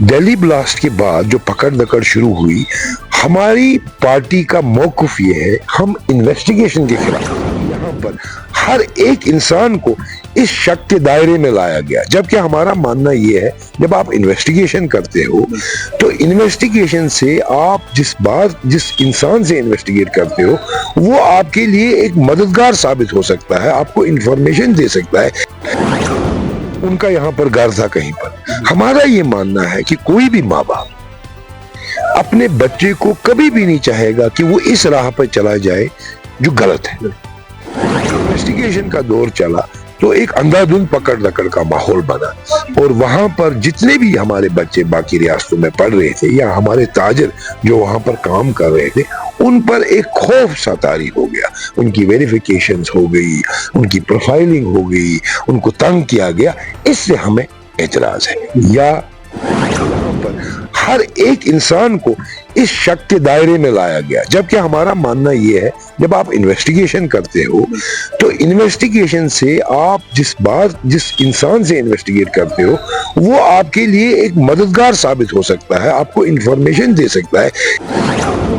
Delhi blast के बाद जो पकड़ दकड़ शुरू हुई, हमारी पार्टी का मौक़िफ़ ये है, हम इन्वेस्टिगेशन के खिलाफ। यहाँ पर हर एक इंसान को इस शक के दायरे में लाया गया, जबकि हमारा मानना ये है जब आप इन्वेस्टिगेशन करते हो तो इन्वेस्टिगेशन से आप जिस इंसान से इन्वेस्टिगेट करते हो वो आपके लिए एक मददगार साबित हो सकता है, आपको इंफॉर्मेशन दे सकता है। उनका यहाँ पर घर था कहीं पर। हमारा ये मानना है कि कोई भी माँ बाप अपने बच्चे को कभी भी नहीं चाहेगा कि वो इस राह पर चला जाए जो गलत है। इन्वेस्टिगेशन का दौर चला तो एक अंधाधुंध पकड़ दकड़ का माहौल बना, और वहां पर जितने भी हमारे बच्चे बाकी रियासतों में पढ़ रहे थे या हमारे ताजर जो वहां पर काम कर रहे थे, उन पर एक खौफ सा तारी हो गया। उनकी वेरिफिकेशंस हो गई, उनकी प्रोफाइलिंग हो गई, उनको तंग किया गया। इससे हमें एतराज है। या हर एक इंसान को इस शक के दायरे में लाया गया, जबकि हमारा मानना यह है जब आप इन्वेस्टिगेशन करते हो तो इन्वेस्टिगेशन से आप जिस इंसान से इन्वेस्टिगेट करते हो वो आपके लिए एक मददगार साबित हो सकता है, आपको इंफॉर्मेशन दे सकता है,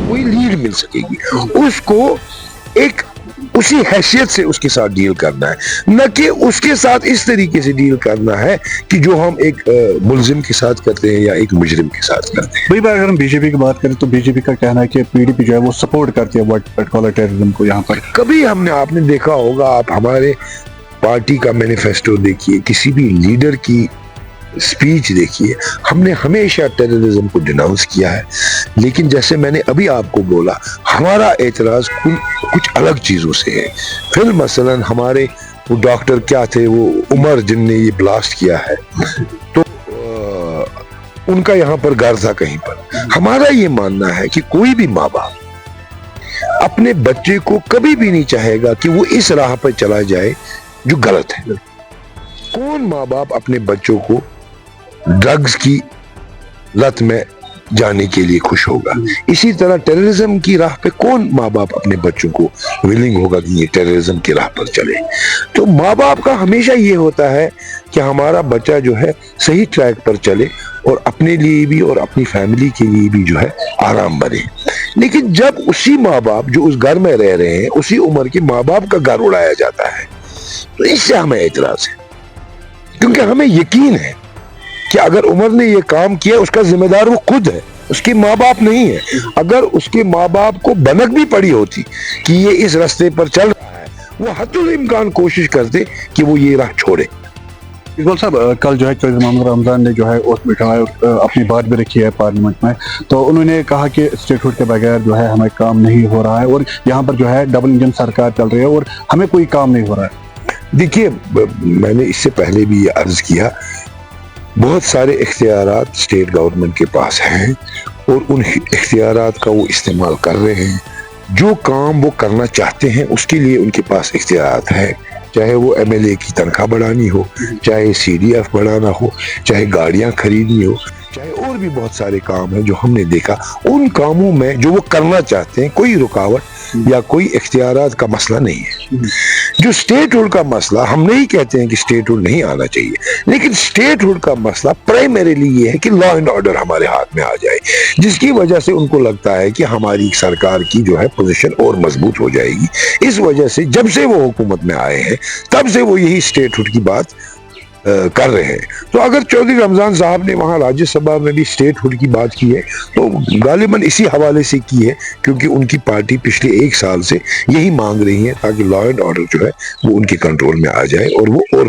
कोई लीड मिल सकेगी उसको। एक उसी हैसियत से उसके साथ डील करना है, न कि उसके साथ इस तरीके से डील करना है कि जो हम एक मुल्जिम के साथ करते हैं या एक मुजरिम के साथ करते हैं। वही बात अगर हम बीजेपी की बात करें तो बीजेपी का कहना है कि पीडीपी जो है वो सपोर्ट करती है व्हाट कॉलर टेररिज्म को। यहाँ पर कभी आपने देखा होगा, आप हमारे पार्टी का मैनिफेस्टो देखिए, किसी भी लीडर की स्पीच देखिए, हमने हमेशा टेररिज्म को डिनाउंस किया है। लेकिन जैसे मैंने अभी आपको बोला, हमारा एतराज कुछ अलग चीजों से है। फिर मसलन हमारे वो डॉक्टर क्या थे, वो उमर जिनने ये ब्लास्ट किया है, तो उनका यहाँ पर घर था कहीं पर। हमारा ये मानना है कि कोई भी माँ बाप अपने बच्चे को कभी भी नहीं चाहेगा कि वो इस राह पर चला जाए जो गलत है। कौन माँ बाप अपने बच्चों को ड्रग्स की लत में जाने के लिए खुश होगा? इसी तरह टेररिज्म की राह पे कौन माँ बाप अपने बच्चों को विलिंग होगा कि ये टेररिज्म की राह पर चले? तो माँ बाप का हमेशा ये होता है कि हमारा बच्चा जो है सही ट्रैक पर चले और अपने लिए भी और अपनी फैमिली के लिए भी जो है आराम बने। लेकिन जब उसी माँ बाप जो उस घर में रह रहे हैं, उसी उम्र के माँ बाप का घर उड़ाया जाता है, तो इससे हमें एतराज है। क्योंकि हमें यकीन है कि अगर उमर ने ये काम किया उसका जिम्मेदार वो खुद है, उसके माँ बाप नहीं है। अगर उसके माँ बाप को भनक भी पड़ी होती कि ये इस रास्ते पर चल रहा है, वो हद्दुल इम्कान कोशिश करते कि वो ये राह छोड़े। इकबाल साहब, कल जो है चौधरी मोहम्मद रमजान ने जो है ओथ बिठाया, अपनी बात भी रखी है पार्लियामेंट में, तो उन्होंने कहा कि स्टेटहुड के बगैर जो है हमें काम नहीं हो रहा है और यहाँ पर जो है डबल इंजन सरकार चल रही है और हमें कोई काम नहीं हो रहा है। देखिए, मैंने इससे पहले भी ये अर्ज किया, बहुत सारे इख्तियारात स्टेट गवर्नमेंट के पास हैं और उन इख्तियारात का वो इस्तेमाल कर रहे हैं। जो काम वो करना चाहते हैं उसके लिए उनके पास इख्तियारात है, चाहे वो एमएलए की तनख्वाह बढ़ानी हो, चाहे सीडीएफ बढ़ाना हो, चाहे गाड़ियां खरीदनी हो, चाहे और भी बहुत सारे काम हैं जो हमने देखा। उन कामों में जो वो करना चाहते हैं कोई रुकावट या कोई इख्तियारात का मसला नहीं है। जो स्टेटहुड का मसला, हम नहीं कहते हैं कि स्टेटहुड नहीं आना चाहिए, लेकिन स्टेटहुड का मसला प्राइमरीली ये है कि लॉ एंड ऑर्डर हमारे हाथ में आ जाए, जिसकी वजह से उनको लगता है कि हमारी सरकार की जो है पोजीशन और मजबूत हो जाएगी। इस वजह से जब से वो हुकूमत में आए हैं तब से वो यही स्टेटहुड की बात कर रहे हैं। तो अगर चौधरी रमजान साहब ने वहाँ राज्यसभा में भी स्टेटहुड की बात की है तो गालिबन इसी हवाले से की है क्योंकि उनकी पार्टी पिछले 1 साल से यही मांग रही है ताकि लॉ एंड ऑर्डर जो है वो उनके कंट्रोल में आ जाए और वो और